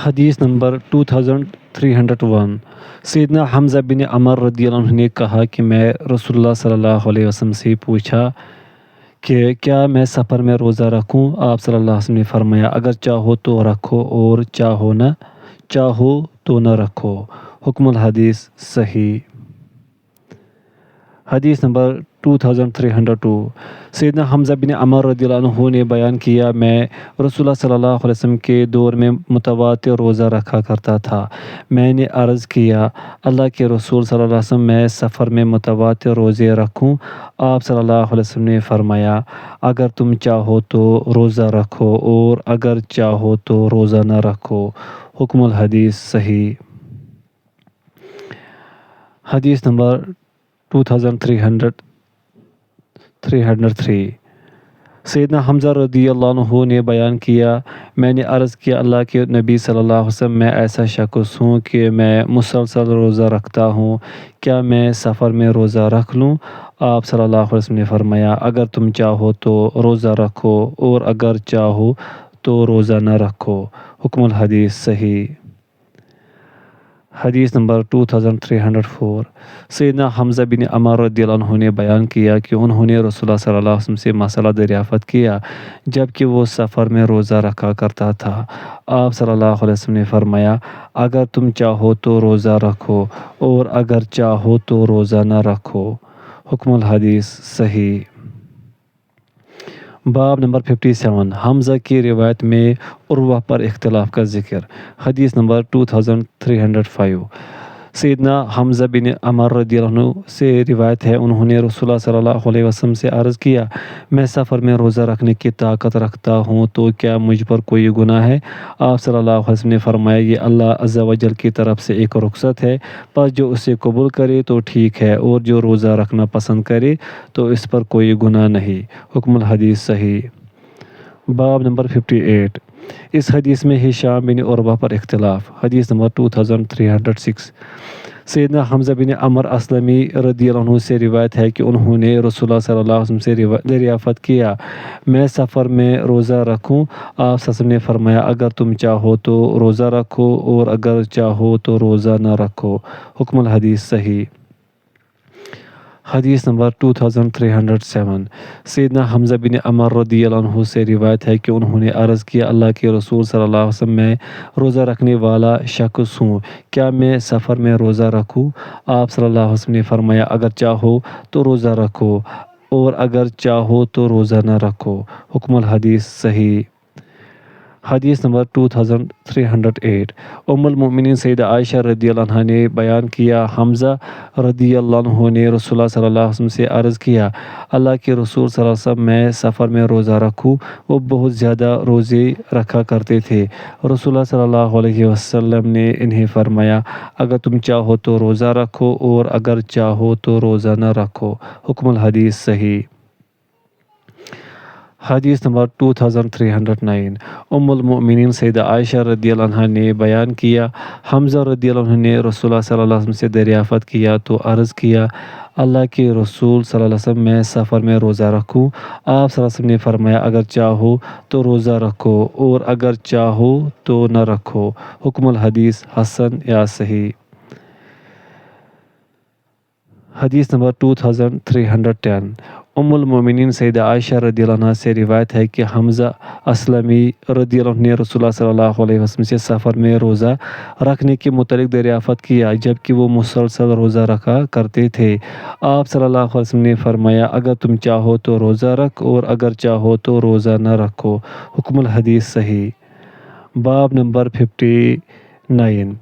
حدیث نمبر 2301۔ سیدنا حمزہ بن عمر رضی اللہ عنہ نے کہا کہ میں رسول اللہ صلی اللہ علیہ وسلم سے پوچھا کہ کیا میں سفر میں روزہ رکھوں؟ آپ صلی اللہ علیہ وسلم نے فرمایا اگر چاہو تو رکھو اور چاہو تو نہ رکھو۔ حکم الحدیث صحیح۔ حدیث نمبر 2302۔ سیدنا حمزہ بن عمر رضی اللہ عنہ نے بیان کیا میں رسول اللہ صلی اللہ علیہ وسلم کے دور میں متواتر روزہ رکھا کرتا تھا۔ میں نے عرض کیا اللہ کے رسول صلی اللہ علیہ وسلم میں سفر میں متواتر روزے رکھوں؟ آپ صلی اللہ علیہ وسلم نے فرمایا اگر تم چاہو تو روزہ رکھو اور اگر چاہو تو روزہ نہ رکھو۔ حکم الحدیث صحیح۔ حدیث نمبر 2303۔ سیدنا حمزہ رضی اللہ عنہ نے بیان کیا میں نے عرض کیا اللہ کے نبی صلی اللہ علیہ وسلم میں ایسا شخص ہوں کہ میں مسلسل روزہ رکھتا ہوں، کیا میں سفر میں روزہ رکھ لوں؟ آپ صلی اللہ علیہ وسلم نے فرمایا اگر تم چاہو تو روزہ رکھو اور اگر چاہو تو روزہ نہ رکھو۔ حکم الحدیث صحیح۔ حدیث نمبر 2304۔ سیدنا حمزہ بن عمر رضی اللہ عنہ نے بیان کیا کہ انہوں نے رسول اللہ صلی اللہ علیہ وسلم سے مسئلہ دریافت کیا جبکہ وہ سفر میں روزہ رکھا کرتا تھا۔ آپ صلی اللہ علیہ وسلم نے فرمایا اگر تم چاہو تو روزہ رکھو اور اگر چاہو تو روزہ نہ رکھو۔ حکم الحدیث صحیح۔ باب نمبر 57۔ حمزہ کی روایت میں عروہ پر اختلاف کا ذکر۔ حدیث نمبر 2305۔ سیدنا حمزہ بن عمر رضی اللہ عنہ سے روایت ہے انہوں نے رسول اللہ صلی اللہ علیہ وسلم سے عرض کیا میں سفر میں روزہ رکھنے کی طاقت رکھتا ہوں تو کیا مجھ پر کوئی گناہ ہے؟ آپ صلی اللہ علیہ وسلم نے فرمایا یہ اللہ عز و جل کی طرف سے ایک رخصت ہے، پس جو اسے قبول کرے تو ٹھیک ہے اور جو روزہ رکھنا پسند کرے تو اس پر کوئی گناہ نہیں۔ حکم الحدیث صحیح۔ باب نمبر 58۔ اس حدیث میں ہشام بن عروہ پر اختلاف۔ حدیث نمبر 2306۔ سیدنا حمزہ بن عمر اسلمی رضی اللہ عنہ سے روایت ہے کہ انہوں نے رسول اللہ صلی اللہ علیہ وسلم سے دریافت کیا میں سفر میں روزہ رکھوں؟ آپ صلی اللہ علیہ وسلم نے فرمایا اگر تم چاہو تو روزہ رکھو اور اگر چاہو تو روزہ نہ رکھو۔ حکم الحدیث صحیح۔ حدیث نمبر 2307۔ سیدنا حمزہ بن عمر رضی اللہ عنہ سے روایت ہے کہ انہوں نے عرض کیا اللہ کے رسول صلی اللہ علیہ وسلم میں روزہ رکھنے والا شخص ہوں، کیا میں سفر میں روزہ رکھوں؟ آپ صلی اللہ علیہ وسلم نے فرمایا اگر چاہو تو روزہ رکھو اور اگر چاہو تو روزہ نہ رکھو۔ حکم الحدیث صحیح۔ حدیث نمبر 2308۔ ام المؤمنین سیدہ عائشہ رضی اللہ عنہا نے بیان کیا حمزہ رضی اللہ عنہ نے رسول اللہ صلی اللہ علیہ وسلم سے عرض کیا اللہ کے رسول صلی اللہ علیہ وسلم میں سفر میں روزہ رکھوں؟ وہ بہت زیادہ روزے رکھا کرتے تھے۔ رسول اللہ صلی اللہ علیہ وسلم نے انہیں فرمایا اگر تم چاہو تو روزہ رکھو اور اگر چاہو تو روزہ نہ رکھو۔ حکم الحدیث صحیح۔ حدیث نمبر 2309۔ ام المؤمنین سیدہ عائشہ رضی اللہ عنہا نے بیان کیا حمزہ رضی اللہ عنہ نے رسول اللہ صلی اللہ علیہ وسلم سے دریافت کیا تو عرض کیا اللہ کے رسول صلی اللہ علیہ وسلم میں سفر میں روزہ رکھوں؟ آپ صلی اللہ علیہ وسلم نے فرمایا اگر چاہو تو روزہ رکھو اور اگر چاہو تو نہ رکھو۔ حکم الحدیث حسن یا صحیح۔ حدیث نمبر 2310۔ ام المؤمنین سیدہ عائشہ رضی اللہ عنہ سے روایت ہے کہ حمزہ اسلمی رضی اللہ عنہ نے رسول اللہ صلی اللہ علیہ وسلم سے سفر میں روزہ رکھنے کے متعلق دریافت کیا جبکہ وہ مسلسل روزہ رکھا کرتے تھے۔ آپ صلی اللہ علیہ وسلم نے فرمایا اگر تم چاہو تو روزہ رکھ اور اگر چاہو تو روزہ نہ رکھو۔ حکم الحدیث صحیح۔ باب نمبر 59۔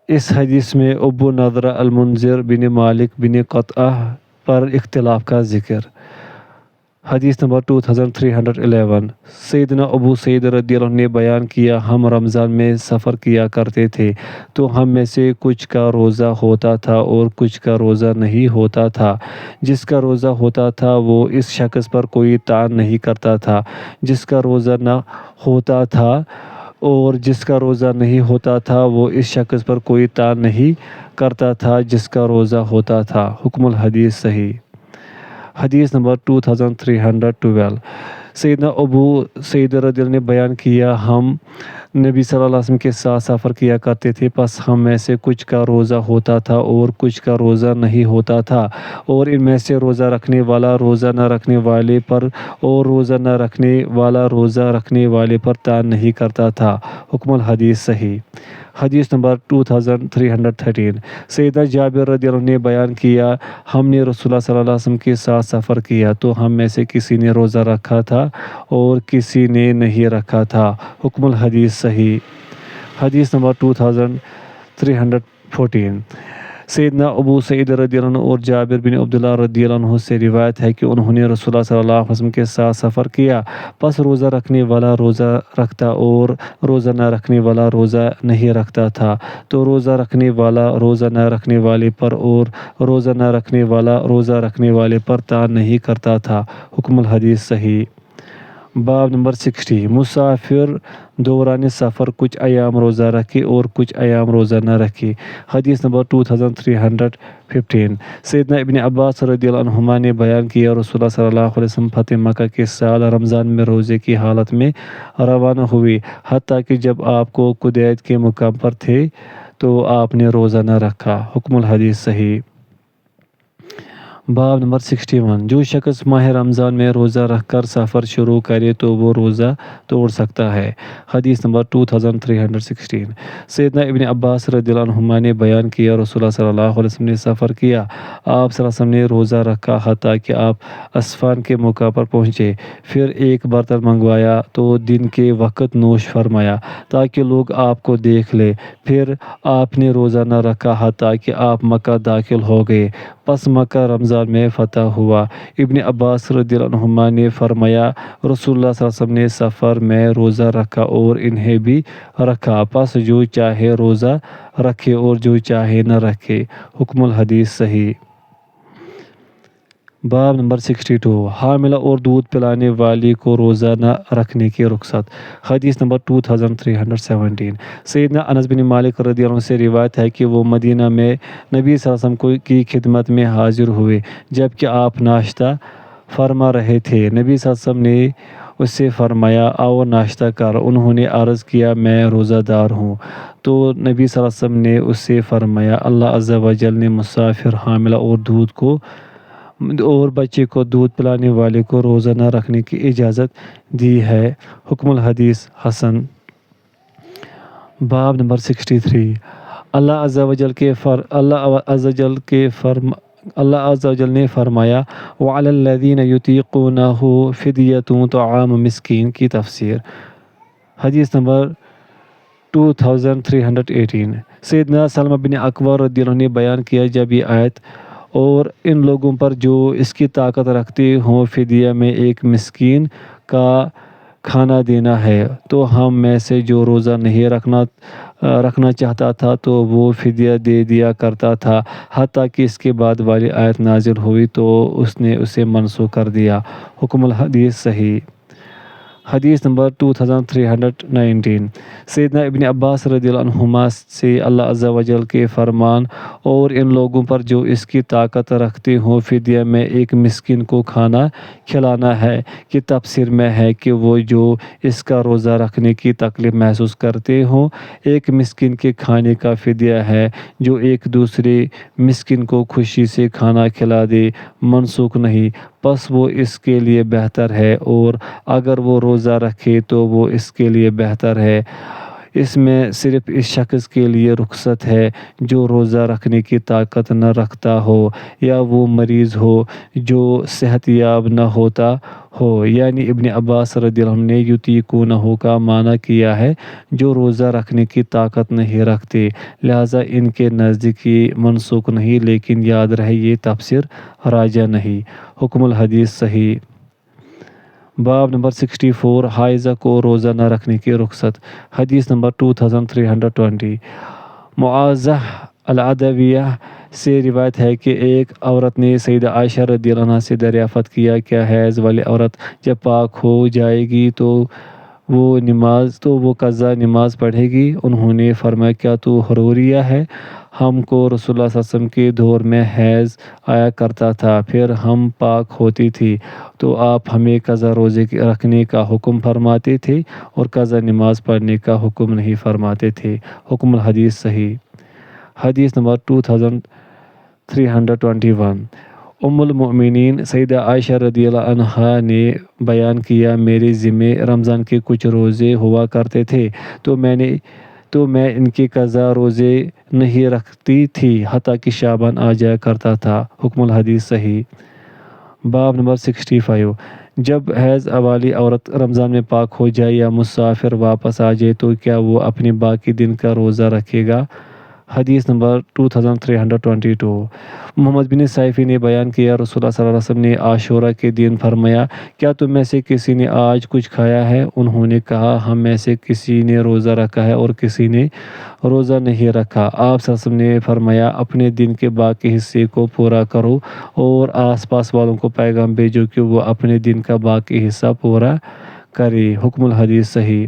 اس حدیث میں ابو نضرہ المنذر بن مالک بن قطعہ پر اختلاف کا ذکر۔ حدیث نمبر 2311۔ سیدنا ابو سعید رضی اللہ عنہ نے بیان کیا ہم رمضان میں سفر کیا کرتے تھے تو ہم میں سے کچھ کا روزہ ہوتا تھا اور کچھ کا روزہ نہیں ہوتا تھا۔ جس کا روزہ ہوتا تھا وہ اس شخص پر کوئی طعن نہیں کرتا تھا جس کا روزہ نہ ہوتا تھا اور جس کا روزہ نہیں ہوتا تھا وہ اس شخص پر کوئی طعن نہیں کرتا تھا جس کا روزہ ہوتا تھا۔ حکم الحدیث صحیح۔ حدیث نمبر 2312۔ سیدنا ابو سعید رضی اللہ عنہ نے بیان کیا ہم نبی صلی اللہ علیہ وسلم کے ساتھ سفر کیا کرتے تھے، پس ہم میں سے کچھ کا روزہ ہوتا تھا اور کچھ کا روزہ نہیں ہوتا تھا، اور ان میں سے روزہ رکھنے والا روزہ نہ رکھنے والے پر اور روزہ نہ رکھنے والا روزہ رکھنے والے پر تان نہیں کرتا تھا۔ حکم الحدیث صحیح۔ حدیث نمبر 2313 سیدنا جابر رضی اللہ عنہ نے بیان کیا ہم نے رسول اللہ صلی اللہ علیہ وسلم کے ساتھ سفر کیا تو ہم میں سے کسی نے روزہ رکھا تھا اور کسی نے نہیں رکھا تھا۔ حکم الحدیث صحیح۔ حدیث نمبر 2314 سیدنا ابو سعید رضی اللہ عنہ اور جابر بن عبداللہ رضی اللہ عنہ سے روایت ہے کہ انہوں نے رسول اللہ صلی اللہ علیہ وسلم کے ساتھ سفر کیا، پس روزہ رکھنے والا روزہ رکھتا اور روزہ نہ رکھنے والا روزہ نہیں رکھتا تھا، تو روزہ رکھنے والا روزہ نہ رکھنے والے پر اور روزہ نہ رکھنے والا روزہ رکھنے والے پر تان نہیں کرتا تھا۔ حکم الحدیث صحیح۔ باب نمبر 60 مسافر دوران سفر کچھ ایام روزہ رکھے اور کچھ ایام روزہ نہ رکھے۔ حدیث نمبر 2315 سیدنا ابن عباس رضی اللہ عنہما نے بیان کیا رسول اللہ صلی اللہ علیہ وسلم فتح مکہ کے سال رمضان میں روزے کی حالت میں روانہ ہوئے، حتیٰ کہ جب آپ کو قدید کے مقام پر تھے تو آپ نے روزہ نہ رکھا۔ حکم الحدیث صحیح۔ باب نمبر 61 جو شخص ماہ رمضان میں روزہ رکھ کر سفر شروع کرے تو وہ روزہ توڑ سکتا ہے۔ حدیث نمبر 2316 سیدنا ابن عباس رضی اللہ عنہما نے بیان کیا رسول اللہ صلی اللہ علیہ وسلم نے سفر کیا، آپ صلی اللہ علیہ وسلم نے روزہ رکھا حتیٰ کہ آپ اسفان کے موقع پر پہنچے، پھر ایک برتن منگوایا تو دن کے وقت نوش فرمایا تاکہ لوگ آپ کو دیکھ لیں، پھر آپ نے روزہ نہ رکھا حتیٰ کہ آپ مکہ داخل ہو گئے، پس مکہ رمضان میں فتح ہوا۔ ابن عباس رضی اللہ عنہما نے فرمایا رسول اللہ صلی اللہ علیہ وسلم نے سفر میں روزہ رکھا اور انہیں بھی رکھا، پس جو چاہے روزہ رکھے اور جو چاہے نہ رکھے۔ حکم الحدیث صحیح۔ باب نمبر 62 حاملہ اور دودھ پلانے والی کو روزہ نہ رکھنے کی رخصت۔ حدیث نمبر 2317 سیدنا انس بن مالک رضی اللہ عنہ سے روایت ہے کہ وہ مدینہ میں نبی صلی اللہ علیہ وسلم کی خدمت میں حاضر ہوئے جبکہ آپ ناشتہ فرما رہے تھے۔ نبی صلی اللہ علیہ وسلم نے اس سے فرمایا آؤ ناشتہ کر۔ انہوں نے عرض کیا میں روزہ دار ہوں، تو نبی صلی اللہ علیہ وسلم نے اس سے فرمایا اللہ عز و جل نے مسافر، حاملہ اور بچے کو دودھ پلانے والے کو روزہ نہ رکھنے کی اجازت دی ہے۔ حکم الحدیث حسن۔ باب نمبر 63 اللہ عز و جل نے فرمایا وَعَلَى الَّذِينَ يُطِيقُونَهُ فِدْيَةٌ طَعَامُ مِسْكِين کی تفسیر۔ حدیث نمبر 2318 سیدنا سلمہ بن اکوع رضی اللہ عنہ نے بیان کیا جب یہ آیت اور ان لوگوں پر جو اس کی طاقت رکھتے ہوں فدیہ میں ایک مسکین کا کھانا دینا ہے، تو ہم میں سے جو روزہ نہیں رکھنا چاہتا تھا تو وہ فدیہ دے دیا کرتا تھا، حتیٰ کہ اس کے بعد والی آیت نازل ہوئی تو اس نے اسے منسوخ کر دیا۔ حکم الحدیث صحیح۔ حدیث نمبر 2319 سیدنا ابن عباس رضی اللہ عنہما سے اللہ عز و جل کے فرمان اور ان لوگوں پر جو اس کی طاقت رکھتے ہوں فدیہ میں ایک مسکین کو کھانا کھلانا ہے کہ تفسیر میں ہے کہ وہ جو اس کا روزہ رکھنے کی تکلیف محسوس کرتے ہوں ایک مسکین کے کھانے کا فدیہ ہے جو ایک دوسرے مسکین کو خوشی سے کھانا کھلا دے، منسوخ نہیں، پس وہ اس کے لیے بہتر ہے، اور اگر وہ روزہ رکھے تو وہ اس کے لیے بہتر ہے۔ اس میں صرف اس شخص کے لیے رخصت ہے جو روزہ رکھنے کی طاقت نہ رکھتا ہو یا وہ مریض ہو جو صحت یاب نہ ہوتا ہو، یعنی ابن عباس رضی اللہ عنہ نے یطیقونہ کا معنی کیا ہے جو روزہ رکھنے کی طاقت نہیں رکھتے، لہٰذا ان کے نزدیک یہ منسوخ نہیں، لیکن یاد رہے یہ تفسیر راجح نہیں۔ حکم الحدیث صحیح۔ باب نمبر 64 حائضہ کو روزہ نہ رکھنے کی رخصت۔ حدیث نمبر 2320 معاذہ العدویہ سے روایت ہے کہ ایک عورت نے سیدہ عائشہ رضی اللہ عنہا سے دریافت کیا کیا حیض والی عورت جب پاک ہو جائے گی تو وہ قضا نماز پڑھے گی۔ انہوں نے فرمایا کیا تو حروریہ ہے؟ ہم کو رسول اللہ صلی اللہ علیہ وسلم کے دور میں حیض آیا کرتا تھا، پھر ہم پاک ہوتی تھی تو آپ ہمیں قضا روزے رکھنے کا حکم فرماتے تھے اور قضا نماز پڑھنے کا حکم نہیں فرماتے تھے۔ حکم الحدیث صحیح۔ حدیث نمبر 2321۔ ام المؤمنین سیدہ عائشہ رضی اللہ عنہا نے بیان کیا میرے ذمے رمضان کے کچھ روزے ہوا کرتے تھے تو میں ان کے قضا روزے نہیں رکھتی تھی حتیٰ کہ شعبان آ جایا کرتا تھا۔ حکم الحدیث صحیح۔ باب نمبر 65۔ جب حیض والی عورت رمضان میں پاک ہو جائے یا مسافر واپس آ جائے تو کیا وہ اپنے باقی دن کا روزہ رکھے گا؟ حدیث نمبر 2322۔ محمد بن سائفی نے بیان کیا رسول اللہ صلی اللہ علیہ وسلم نے عاشورہ کے دن فرمایا کیا تم میں سے کسی نے آج کچھ کھایا ہے؟ انہوں نے کہا ہم میں سے کسی نے روزہ رکھا ہے اور کسی نے روزہ نہیں رکھا۔ آپ صلی اللہ علیہ وسلم نے فرمایا اپنے دن کے باقی حصے کو پورا کرو اور آس پاس والوں کو پیغام بھیجو کہ وہ اپنے دن کا باقی حصہ پورا کرے۔ حکم الحدیث صحیح۔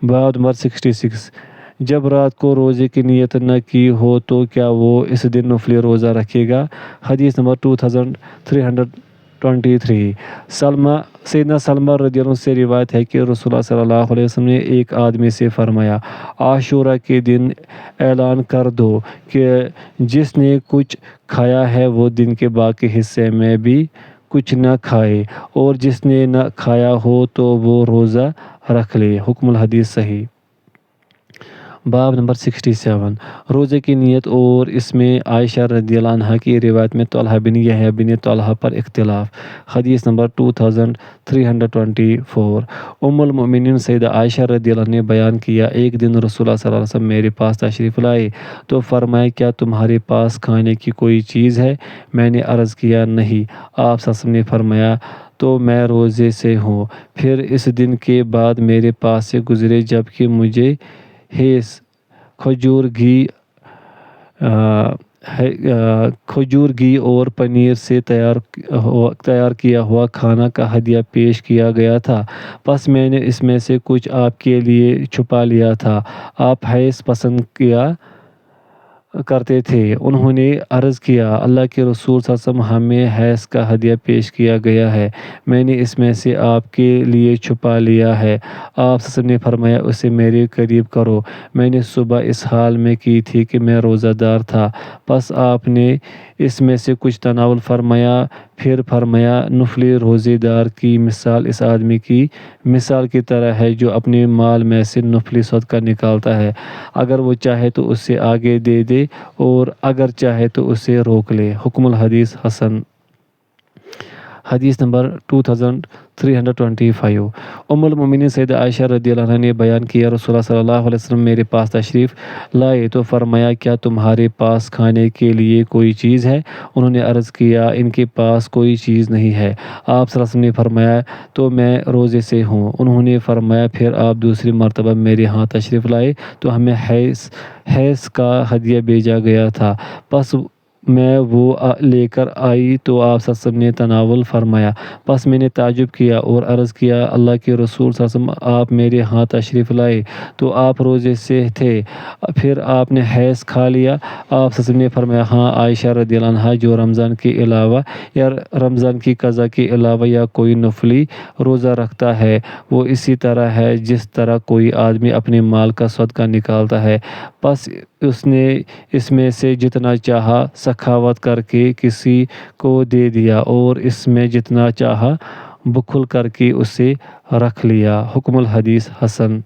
باب نمبر 66۔ جب رات کو روزے کی نیت نہ کی ہو تو کیا وہ اس دن نفلی روزہ رکھے گا؟ حدیث نمبر 2323۔ سیدنا سلمہ رضی اللہ عنہ سے روایت ہے کہ رسول اللہ صلی اللہ علیہ وسلم نے ایک آدمی سے فرمایا عاشورہ کے دن اعلان کر دو کہ جس نے کچھ کھایا ہے وہ دن کے باقی حصے میں بھی کچھ نہ کھائے اور جس نے نہ کھایا ہو تو وہ روزہ رکھ لے۔ حکم الحدیث صحیح۔ باب نمبر 67۔ روزے کی نیت اور اس میں عائشہ رضی اللہ عنہا کی روایت میں طلحہ بن یحییٰ بن طلحہ پر اختلاف۔ حدیث نمبر 2324۔ ام المؤمنین سیدہ عائشہ رضی اللہ عنہا نے بیان کیا ایک دن رسول اللہ صلی اللہ علیہ وسلم میرے پاس تشریف لائے تو فرمایا کیا تمہارے پاس کھانے کی کوئی چیز ہے؟ میں نے عرض کیا نہیں۔ آپ صلی اللہ علیہ وسلم نے فرمایا تو میں روزے سے ہوں۔ پھر اس دن کے بعد میرے پاس سے گزرے جبکہ مجھے کھجور گھی اور پنیر سے تیار کیا ہوا کھانا کا ہدیہ پیش کیا گیا تھا، پس میں نے اس میں سے کچھ آپ کے لیے چھپا لیا تھا۔ آپ حیض پسند کیا کرتے تھے۔ انہوں نے عرض کیا اللہ کے رسول صلی اللہ علیہ وسلم ہمیں حیض کا ہدیہ پیش کیا گیا ہے، میں نے اس میں سے آپ کے لیے چھپا لیا ہے۔ آپ صلی اللہ علیہ وسلم نے فرمایا اسے میرے قریب کرو۔ میں نے صبح اس حال میں کی تھی کہ میں روزہ دار تھا، پس آپ نے اس میں سے کچھ تناول فرمایا، پھر فرمایا نفلی روزے دار کی مثال اس آدمی کی مثال کی طرح ہے جو اپنے مال میں سے نفلی صدقہ نکالتا ہے، اگر وہ چاہے تو اسے آگے دے دے اور اگر چاہے تو اسے روک لے۔ حکم الحدیث حسن۔ حدیث نمبر 2325۔ ام المؤمنین سیدہ عائشہ رضی اللہ عنہا نے بیان کیا رسول اللہ صلی اللہ علیہ وسلم میرے پاس تشریف لائے تو فرمایا کیا تمہارے پاس کھانے کے لیے کوئی چیز ہے؟ انہوں نے عرض کیا ان کے پاس کوئی چیز نہیں ہے۔ آپ صلی اللہ علیہ وسلم نے فرمایا تو میں روزے سے ہوں۔ انہوں نے فرمایا پھر آپ دوسری مرتبہ میرے ہاں تشریف لائے تو ہمیں حیض کا ہدیہ بھیجا گیا تھا، پس میں وہ لے کر آئی تو آپ صلی اللہ علیہ وسلم نے تناول فرمایا، پس میں نے تعجب کیا اور عرض کیا اللہ کے رسول صلی اللہ علیہ وسلم آپ میرے ہاں تشریف لائے تو آپ روزے سے تھے، پھر آپ نے حیض کھا لیا؟ آپ صلی اللہ علیہ وسلم نے فرمایا ہاں عائشہ رضی اللہ عنہا جو رمضان کے علاوہ یا رمضان کی قضا کے علاوہ یا کوئی نفلی روزہ رکھتا ہے وہ اسی طرح ہے جس طرح کوئی آدمی اپنے مال کا صدقہ نکالتا ہے، پس اس نے اس میں سے جتنا چاہا سخاوت کر کے کسی کو دے دیا اور اس میں جتنا چاہا بخل کر کے اسے رکھ لیا۔ حکم الحدیث حسن۔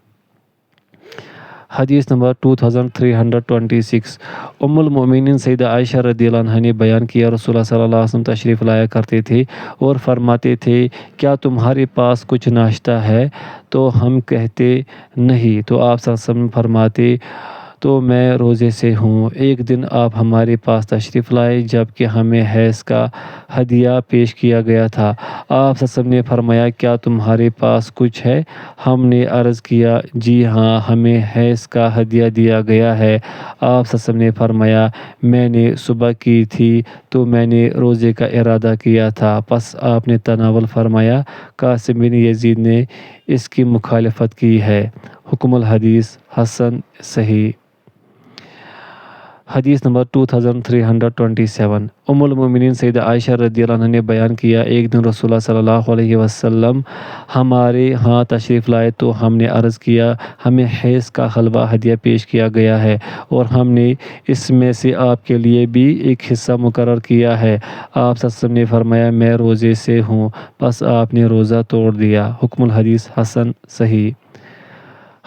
حدیث نمبر 2326۔ ام المؤمنین سیدہ عائشہ رضی اللہ عنہا نے بیان کیا رسول اللہ صلی اللہ علیہ وسلم تشریف لایا کرتے تھے اور فرماتے تھے کیا تمہارے پاس کچھ ناشتہ ہے؟ تو ہم کہتے نہیں، تو آپ صلی اللہ علیہ وسلم فرماتے تو میں روزے سے ہوں۔ ایک دن آپ ہمارے پاس تشریف لائے جب کہ ہمیں حیض کا ہدیہ پیش کیا گیا تھا۔ آپ صلی اللہ علیہ وسلم نے فرمایا کیا تمہارے پاس کچھ ہے؟ ہم نے عرض کیا جی ہاں ہمیں حیض کا ہدیہ دیا گیا ہے۔ آپ صلی اللہ علیہ وسلم نے فرمایا میں نے صبح کی تھی تو میں نے روزے کا ارادہ کیا تھا، پس آپ نے تناول فرمایا۔ قاسم بن یزید نے اس کی مخالفت کی ہے۔ حکم الحدیث حسن صحیح۔ حدیث نمبر 2327 ام المومنین سیدہ عائشہ رضی اللہ عنہ نے بیان کیا ایک دن رسول اللہ صلی اللہ علیہ وسلم ہمارے ہاں تشریف لائے تو ہم نے عرض کیا ہمیں حیض کا حلوہ ہدیہ پیش کیا گیا ہے اور ہم نے اس میں سے آپ کے لیے بھی ایک حصہ مقرر کیا ہے۔ آپ صلی اللہ علیہ وسلم نے فرمایا میں روزے سے ہوں، پس آپ نے روزہ توڑ دیا۔ حکم الحدیث حسن صحیح۔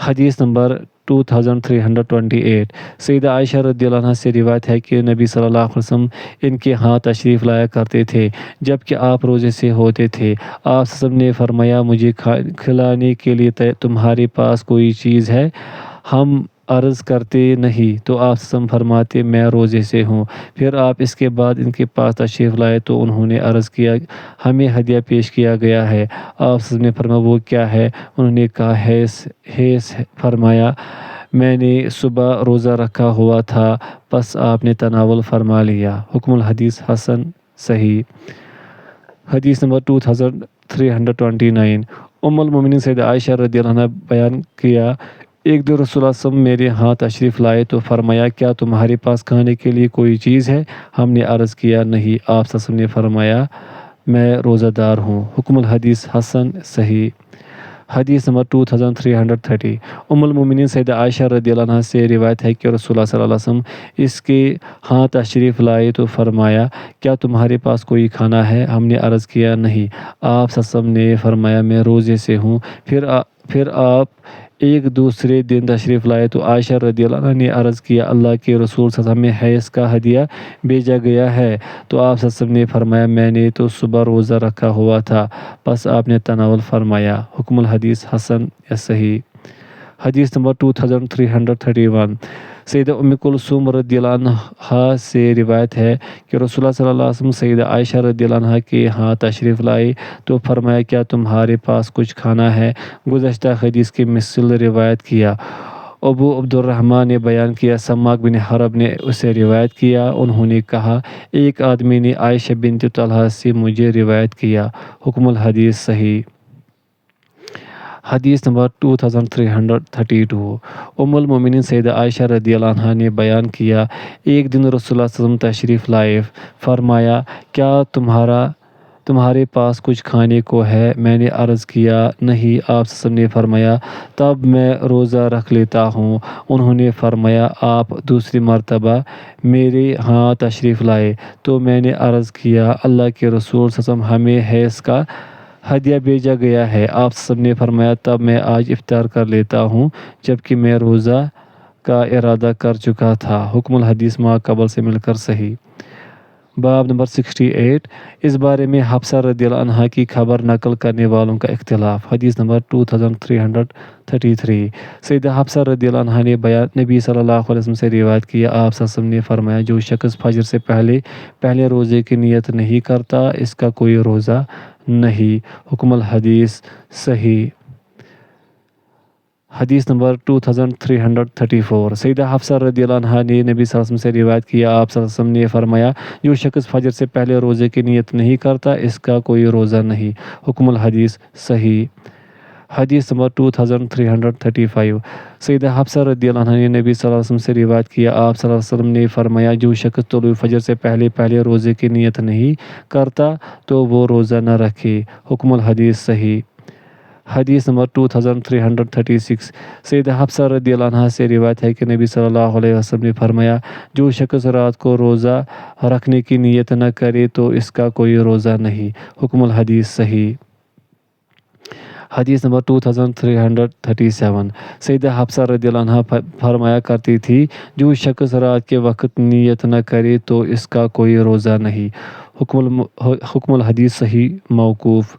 حدیث نمبر 2328 سیدہ عائشہ رضی اللہ عنہ سے روایت ہے کہ نبی صلی اللہ علیہ وسلم ان کے ہاں تشریف لایا کرتے تھے جبکہ آپ روزے سے ہوتے تھے۔ آپ صلی اللہ علیہ وسلم نے فرمایا مجھے کھلانے کے لیے تمہارے پاس کوئی چیز ہے؟ ہم عرض کرتے نہیں تو آپ صلی اللہ علیہ وسلم فرماتے میں روزے سے ہوں۔ پھر آپ اس کے بعد ان کے پاس تشریف لائے تو انہوں نے عرض کیا ہمیں ہدیہ پیش کیا گیا ہے۔ آپ صلی اللہ علیہ وسلم نے فرمایا وہ کیا ہے؟ انہوں نے کہا حیض۔ فرمایا میں نے صبح روزہ رکھا ہوا تھا، پس آپ نے تناول فرما لیا۔ حکم الحدیث حسن صحیح۔ حدیث نمبر 2329 ام المومنین سیدہ عائشہ رضی اللہ عنہ بیان کیا ایک دن رسول اللہ صلی اللہ علیہ وسلم میرے ہاں تشریف لائے تو فرمایا کیا تمہارے پاس کھانے کے لیے کوئی چیز ہے؟ ہم نے عرض کیا نہیں۔ آپ صلی اللہ علیہ وسلم نے فرمایا میں روزہ دار ہوں۔ حکم الحدیث حسن صحیح۔ حدیث نمبر 2330 ام المومنین سیدہ عائشہ رضی اللہ عنہ سے روایت ہے کہ رسول اللہ صلی اللہ علیہ وسلم اس کے ہاں تشریف لائے تو فرمایا کیا تمہارے پاس کوئی کھانا ہے؟ ہم نے عرض کیا نہیں۔ آپ صلی اللہ علیہ وسلم نے فرمایا میں روزے سے ہوں۔ پھر آپ ایک دوسرے دن تشریف لائے تو عائشہ رضی اللہ عنہ نے عرض کیا اللہ کے رسول صلی اللہ علیہ وسلم میں حیض کا ہدیہ بھیجا گیا ہے تو آپ صلی اللہ علیہ وسلم نے فرمایا میں نے تو صبح روزہ رکھا ہوا تھا، پس آپ نے تناول فرمایا۔ حکم الحدیث حسن صحیح۔ حدیث نمبر 2331 سیدہ ام کلثوم رضی اللہ عنہا سے روایت ہے کہ رسول اللہ صلی اللہ علیہ وسلم سیدہ عائشہ رضی اللہ عنہا کے ہاں تشریف لائے تو فرمایا کیا تمہارے پاس کچھ کھانا ہے؟ گزشتہ حدیث کی مثل روایت کیا۔ ابو عبد الرحمن نے بیان کیا سماک بن حرب نے اسے روایت کیا، انہوں نے کہا ایک آدمی نے عائشہ بنت طلحہ سے مجھے روایت کیا۔ حکم الحدیث صحیح۔ حدیث نمبر 2332 ام المومنین سیدہ عائشہ رضی اللہ عنہا نے بیان کیا ایک دن رسول اللہ صلی اللہ علیہ وسلم تشریف لائے، فرمایا کیا تمہارے پاس کچھ کھانے کو ہے؟ میں نے عرض کیا نہیں۔ آپ صلی اللہ علیہ وسلم نے فرمایا تب میں روزہ رکھ لیتا ہوں۔ انہوں نے فرمایا آپ دوسری مرتبہ میرے ہاں تشریف لائے تو میں نے عرض کیا اللہ کے رسول صلی اللہ علیہ وسلم ہمیں حیض کا ہدیہ بھیجا گیا ہے۔ آپ صلی اللہ علیہ وسلم نے فرمایا تب میں آج افطار کر لیتا ہوں جبکہ میں روزہ کا ارادہ کر چکا تھا۔ حکم الحدیث ما قبل سے مل کر صحیح۔ باب نمبر 68 اس بارے میں حفصہ رضی اللہ عنہا کی خبر نقل کرنے والوں کا اختلاف۔ حدیث نمبر 2333 سیدہ حفصہ رضی اللہ عنہا نے نبی صلی اللہ علیہ وسلم سے روایت کیا آپ صلی اللہ علیہ وسلم نے فرمایا جو شخص فجر سے پہلے روزے کی نیت نہیں کرتا اس کا کوئی روزہ نہیں۔ حکم الحدیث صحیح۔ حدیث نمبر 2334 سیدہ حفصہ رضی اللہ عنہا نے نبی صلی اللہ علیہ وسلم سے روایت کیا آپ صلی اللہ علیہ وسلم نے فرمایا جو شخص فجر سے پہلے روزے کی نیت نہیں کرتا اس کا کوئی روزہ نہیں۔ حکم الحدیث صحیح۔ حدیث نمبر 2335 سیدہ حفصہ رضی اللہ عنہا نے نبی صلی اللہ علیہ وسلم سے روایت کیا آپ صلی اللہ علیہ وسلم نے فرمایا جو شخص طلوع فجر سے پہلے روزے کی نیت نہیں کرتا تو وہ روزہ نہ رکھے۔ حکم الحدیث صحیح۔ حدیث نمبر 2336 سیدہ حفصہ رضی اللہ عنہا سے روایت ہے کہ نبی صلی اللہ علیہ وسلم نے فرمایا جو شخص رات کو روزہ رکھنے کی نیت نہ کرے تو اس کا کوئی روزہ نہیں۔ حکم الحدیث صحیح۔ حدیث نمبر 2337 سیدہ حفصہ رضی اللہ عنہا فرمایا کرتی تھی جو شخص رات کے وقت نیت نہ کرے تو اس کا کوئی روزہ نہیں۔ حکم الحدیث صحیح موقوف۔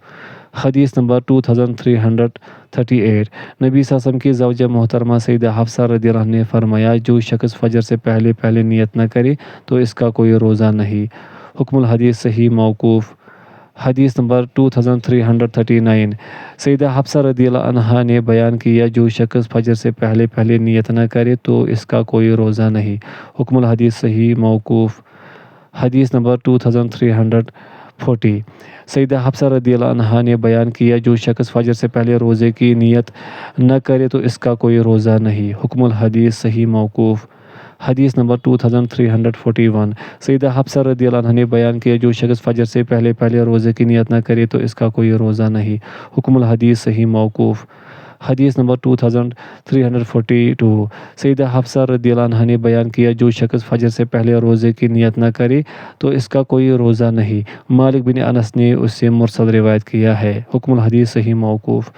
حدیث نمبر 2338 نبی صلی اللہ علیہ وسلم کی زوجہ محترمہ سیدہ حفصہ رضی اللہ عنہ نے فرمایا جو شخص فجر سے پہلے نیت نہ کرے تو اس کا کوئی روزہ نہیں۔ حکم الحدیث صحیح موقوف۔ حدیث نمبر 2339 سیدہ حفصہ رضی اللہ عنہا نے بیان کیا جو شخص فجر سے پہلے نیت نہ کرے تو اس کا کوئی روزہ نہیں۔ حکم الحدیث صحیح موقوف۔ حدیث نمبر 2340 سیدہ حفصہ رضی اللہ عنہا نے بیان کیا جو شخص فجر سے پہلے روزے کی نیت نہ کرے تو اس کا کوئی روزہ نہیں۔ حکم الحدیث صحیح موقوف۔ حدیث نمبر 2341 سیدہ حفصہ رضی اللہ عنہا نے بیان کیا جو شخص فجر سے پہلے روزے کی نیت نہ کرے تو اس کا کوئی روزہ نہیں۔ حکم الحدیث صحیح موقوف۔ حدیث نمبر 2342 سیدہ حفصہ رضی اللہ عنہا نے بیان کیا جو شخص فجر سے پہلے روزے کی نیت نہ کرے تو اس کا کوئی روزہ نہیں۔ مالک بن انس نے اس سے مرسل روایت کیا ہے۔ حکم الحدیث صحیح موقوف۔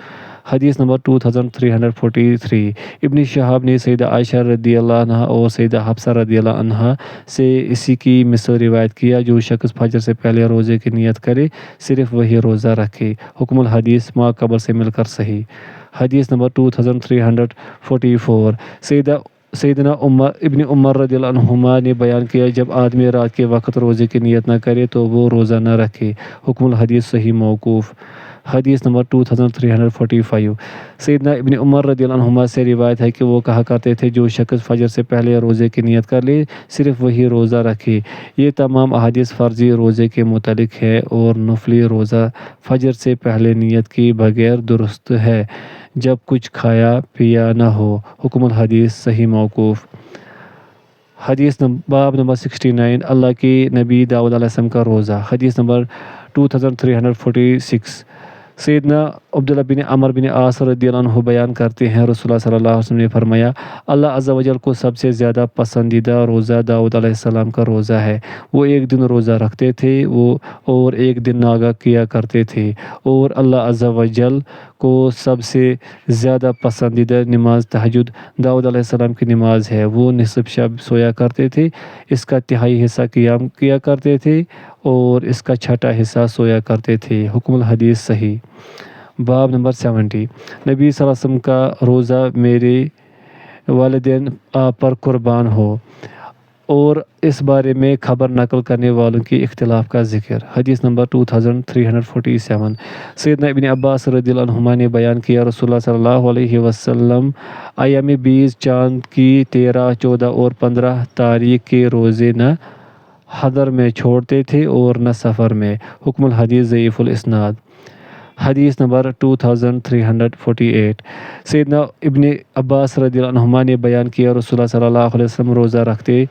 حدیث نمبر 2343 ابن شہاب نے سیدہ عائشہ رضی اللہ عنہا اور سیدہ حفصہ رضی اللہ عنہا سے اسی کی مثل روایت کیا جو شخص فجر سے پہلے روزے کی نیت کرے صرف وہی روزہ رکھے۔ حکم الحدیث ما قبل سے مل کر صحیح۔ حدیث نمبر 2344 سیدنا ابن عمر رضی اللہ عنہما نے بیان کیا جب آدمی رات کے وقت روزے کی نیت نہ کرے تو وہ روزہ نہ رکھے۔ حکم الحدیث صحیح موقوف۔ حدیث نمبر 2345 سیدنا ابن عمر رضی اللہ عنہما سے روایت ہے کہ وہ کہا کرتے تھے جو شخص فجر سے پہلے روزے کی نیت کر لے صرف وہی روزہ رکھے۔ یہ تمام احادیث فرضی روزے کے متعلق ہے اور نفلی روزہ فجر سے پہلے نیت کی بغیر درست ہے جب کچھ کھایا پیا نہ ہو۔ حکم الحدیث صحیح موقوف۔ حدیث باب نمبر 69 اللہ کے نبی داؤد علیہ السلام کا روزہ۔ حدیث نمبر 2346 سیدنا عبداللہ بن عمر بن عاص رضی اللہ عنہ بیان کرتے ہیں رسول اللہ صلی اللہ علیہ وسلم نے فرمایا اللہ عز و جل کو سب سے زیادہ پسندیدہ روزہ داؤد علیہ السلام کا روزہ ہے۔ وہ ایک دن روزہ رکھتے تھے اور ایک دن ناگا کیا کرتے تھے، اور اللہ عز و جل کو سب سے زیادہ پسندیدہ نماز تہجد داؤد علیہ السلام کی نماز ہے۔ وہ نصف شب سویا کرتے تھے، اس کا تہائی حصہ قیام کیا کرتے تھے اور اس کا چھٹا حصہ سویا کرتے تھے۔ حکم الحدیث صحیح۔ باب نمبر 70 نبی صلی اللہ علیہ وسلم کا روزہ میرے والدین آپ پر قربان ہو اور اس بارے میں خبر نقل کرنے والوں کی اختلاف کا ذکر۔ حدیث نمبر 2347 سیدنا ابن عباس رضی اللہ عنہما نے بیان کیا رسول اللہ صلی اللہ علیہ وسلم ایام 20 چاند کی 13، 14 اور 15 تاریخ کے روزے نہ حضر میں چھوڑتے تھے اور نہ سفر میں۔ حکم الحدیث ضعیف الاسناد۔ حدیث نمبر 2348 سیدنا ابن عباس رضی اللہ عنہما نے بیان کیا رسول اللہ صلی اللہ علیہ وسلم روزہ رکھتے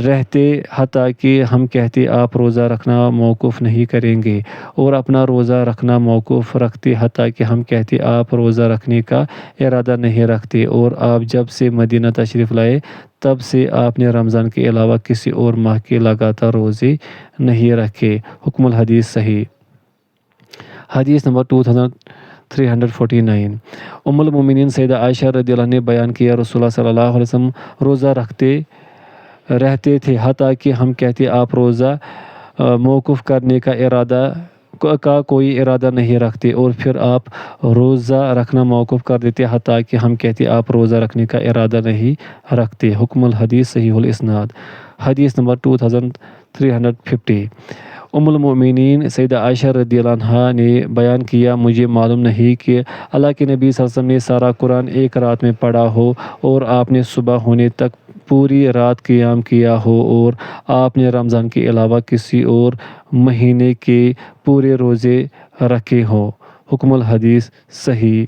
رہتے حتیٰ کہ ہم کہتے آپ روزہ رکھنا موقوف نہیں کریں گے، اور اپنا روزہ رکھنا موقوف رکھتے حتیٰ کہ ہم کہتے آپ روزہ رکھنے کا ارادہ نہیں رکھتے، اور آپ جب سے مدینہ تشریف لائے تب سے آپ نے رمضان کے علاوہ کسی اور ماہ کے لگاتار روزے نہیں رکھے۔ حکم الحدیث صحیح۔ حدیث نمبر 2349 ام المومنین سیدہ عائشہ رضی اللہ عنہ نے بیان کیا رسول اللہ صلی اللہ علیہ وسلم روزہ رکھتے رہتے تھے حتیٰ کہ ہم کہتے آپ روزہ موقوف کرنے کا کوئی ارادہ نہیں رکھتے، اور پھر آپ روزہ رکھنا موقوف کر دیتے حتیٰ کہ ہم کہتے آپ روزہ رکھنے کا ارادہ نہیں رکھتے۔ حکم الحدیث صحیح الاسناد۔ حدیث نمبر 2350 ام المومنین سیدہ عائشہ رضی اللہ عنہا نے بیان کیا مجھے معلوم نہیں کہ اللہ کے نبی صلی اللہ علیہ وسلم نے سارا قرآن ایک رات میں پڑھا ہو اور آپ نے صبح ہونے تک پوری رات قیام کیا ہو، اور آپ نے رمضان کے علاوہ کسی اور مہینے کے پورے روزے رکھے ہوں۔ حکم الحدیث صحیح۔